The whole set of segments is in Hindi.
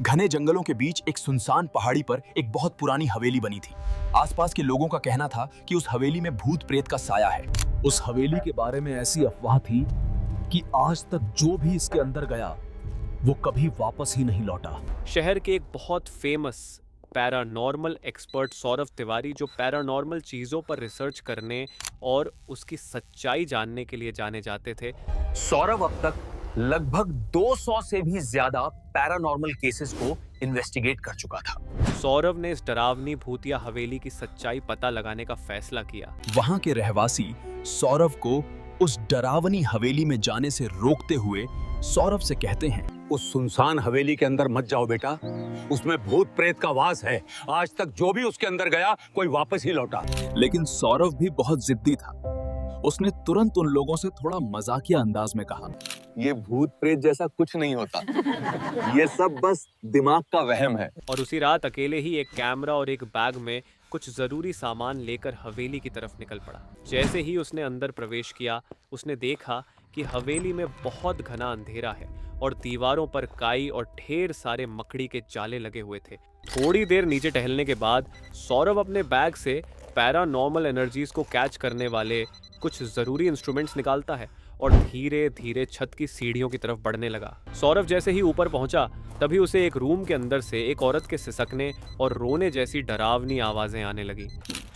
घने जंगलों के बीच एक सुनसान पहाड़ी पर एक बहुत पुरानी हवेली बनी थी। आसपास के लोगों का कहना था कि उस हवेली में भूत प्रेत का साया है। उस हवेली के बारे में ऐसी अफवाह थी कि आज तक जो भी इसके अंदर गया वो कभी वापस ही नहीं लौटा। शहर के एक बहुत famous paranormal expert Saurabh Tiwari, जो पैरानॉर्मल चीज़ों पर रिसर्च करने और उसकी सच्चाई जानने के लिए जाने जाते थे, सौरभ अब तक लगभग 200 से भी ज्यादा पैरानॉर्मल केसेस को इन्वेस्टिगेट कर चुका था। सौरभ ने इस डरावनी भूतिया हवेली की सच्चाई पता लगाने का फैसला किया। वहां के रहवासी सौरभ को उस डरावनी हवेली में जाने से रोकते हुए सौरभ से कहते हैं, उस सुनसान हवेली के अंदर मत जाओ बेटा, उसमें भूत प्रेत का वास है। आज तक जो भी उसके अंदर गया कोई वापस ही लौटा। लेकिन सौरभ भी बहुत जिद्दी था। उसने तुरंत उन लोगों से थोड़ा मजाकिया अंदाज में कहा, ये भूत प्रेत जैसा कुछ नहीं होता, ये सब बस दिमाग का वहम है। और उसी रात अकेले ही एक कैमरा और एक बैग में कुछ जरूरी सामान लेकर हवेली की तरफ निकल पड़ा। जैसे ही उसने अंदर प्रवेश किया, उसने देखा कि हवेली में बहुत घना अंधेरा है और दीवारों पर काई और ढेर सारे मकड़ी के जाले लगे हुए थे। थोड़ी देर नीचे टहलने के बाद सौरभ अपने बैग से पैरानॉर्मल एनर्जीज को कैच करने वाले कुछ जरूरी इंस्ट्रूमेंट्स निकालता है और धीरे धीरे छत की सीढ़ियों की तरफ बढ़ने लगा। सौरभ जैसे ही ऊपर पहुंचा, तभी उसे एक रूम के अंदर से एक औरत के सिसकने और रोने जैसी डरावनी आवाजें आने लगी।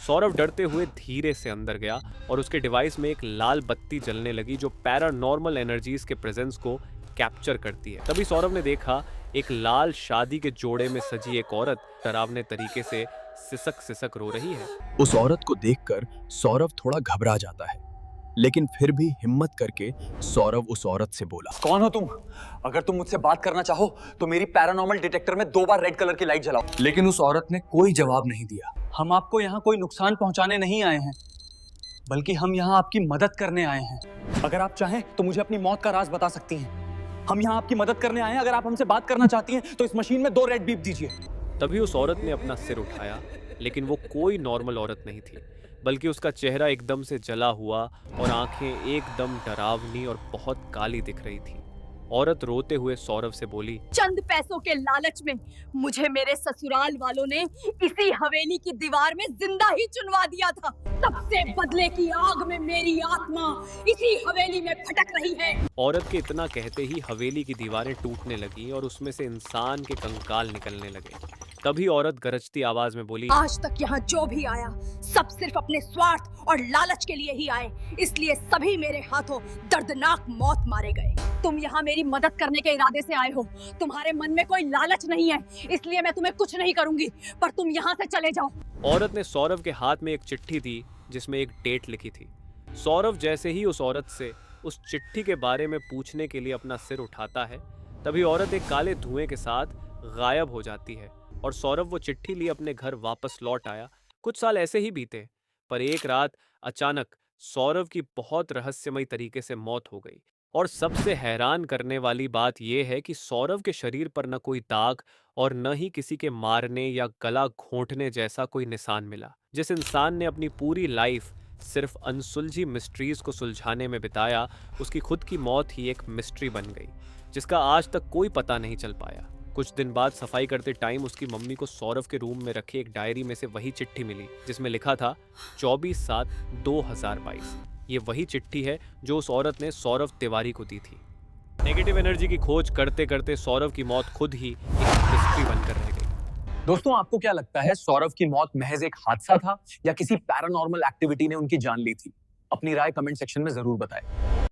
सौरभ डरते हुए धीरे से अंदर गया और उसके डिवाइस में एक लाल बत्ती जलने लगी जो पैरानॉर्मल एनर्जीज के प्रेजेंस को कैप्चर करती है। तभी सौरभ ने देखा एक लाल शादी के जोड़े में सजी एक औरत डरावने तरीके से सिसक सिसक रो रही है। उस औरत को देखकर सौरभ थोड़ा घबरा जाता है, लेकिन फिर भी हिम्मत करके सौरभ उस औरत से बोला, कौन हो तुम? अगर तुम मुझसे बात करना चाहो तो मेरी पैरानॉर्मल डिटेक्टर में 2 बार रेड कलर की लाइट जलाओ। लेकिन उस औरत ने कोई जवाब नहीं दिया। हम आपको यहाँ कोई नुकसान पहुंचाने नहीं आए हैं, बल्कि हम यहाँ आपकी मदद करने आए हैं। अगर आप चाहें तो मुझे अपनी मौत का राज बता सकती हैं। हम यहाँ आपकी मदद करने आए हैं। अगर आप हमसे बात करना चाहती हैं तो इस मशीन में 2 रेड बीप दीजिए। तभी उस औरत ने अपना सिर उठाया, लेकिन वो कोई नॉर्मल औरत नहीं थी, बल्कि उसका चेहरा एकदम से जला हुआ और आंखें एकदम डरावनी और बहुत काली दिख रही थी। औरत रोते हुए सौरभ से बोली, चंद पैसों के लालच में मुझे मेरे ससुराल वालों ने इसी हवेली की दीवार में जिंदा ही चुनवा दिया था। तब से बदले की आग में मेरी आत्मा इसी हवेली में भटक रही है। औरत के इतना कहते ही हवेली की दीवारें टूटने लगी और उसमें से इंसान के कंकाल निकलने लगे। तभी औरत गरजती आवाज में बोली, आज तक यहाँ जो भी आया सब सिर्फ अपने स्वार्थ और लालच के लिए ही आए, इसलिए सभी मेरे हाथों दर्दनाक मौत मारे गए। तुम यहाँ मेरी मदद करने के इरादे से आए हो, तुम्हारे मन में कोई लालच नहीं है, इसलिए मैं तुम्हें कुछ नहीं करूंगी, पर तुम यहाँ से चले जाओ। औरत ने सौरभ के हाथ में एक चिट्ठी दी जिसमें एक डेट लिखी थी। सौरभ जैसे ही उस औरत से उस चिट्ठी के बारे में पूछने के लिए अपना सिर उठाता है, तभी औरत एक काले धुएं के साथ गायब हो जाती है और सौरभ वो चिट्ठी लिए अपने घर वापस लौट आया। कुछ साल ऐसे ही बीते, पर एक रात अचानक सौरभ की बहुत रहस्यमय तरीके से मौत हो गई। और सबसे हैरान करने वाली बात यह है कि सौरभ के शरीर पर न कोई दाग और न ही किसी के मारने या गला घोंटने जैसा कोई निशान मिला। जिस इंसान ने अपनी पूरी लाइफ सिर्फ अनसुलझी मिस्ट्रीज को सुलझाने में बिताया, उसकी खुद की मौत ही एक मिस्ट्री बन गई जिसका आज तक कोई पता नहीं चल पाया। कुछ दिन बाद सफाई करते टाइम उसकी मम्मी को सौरभ के रूम में रखी एक डायरी में से वही चिट्ठी मिली जिसमें लिखा था 24/7/2022। ये वही चिट्ठी है जो उस औरत ने सौरभ तिवारी को दी थी। नेगेटिव एनर्जी की खोज करते करते सौरभ की मौत खुद ही एक मिस्ट्री बनकर रह गई। दोस्तों, आपको क्या लगता है, सौरभ की मौत महज एक हादसा था या किसी पैरानॉर्मल एक्टिविटी ने उनकी जान ली थी? अपनी राय कमेंट सेक्शन में जरूर बताएं।